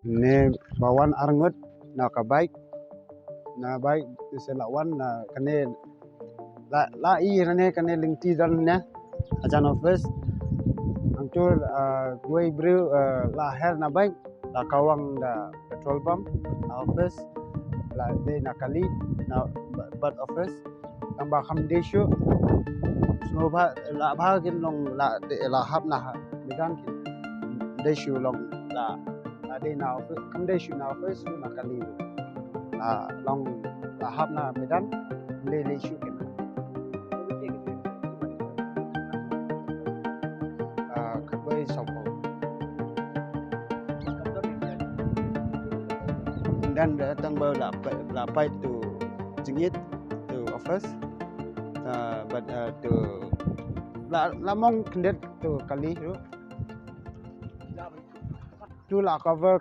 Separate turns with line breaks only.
Ini bawan arngut na ka baik selawan na kane la i rane kane lingti dan nya ajan office angtul gue bru la her na baik la kawang da petrol pump na office la de na kali na bad office tambah kham deshu so la gin long la de la hap na medan kin deshu long la de na office kham deshu na office na kali long la hap na medan le shu kin khơi sòng dan datang baru la pai tu jingit tu office but tu la mong kendet tu kali tu la cover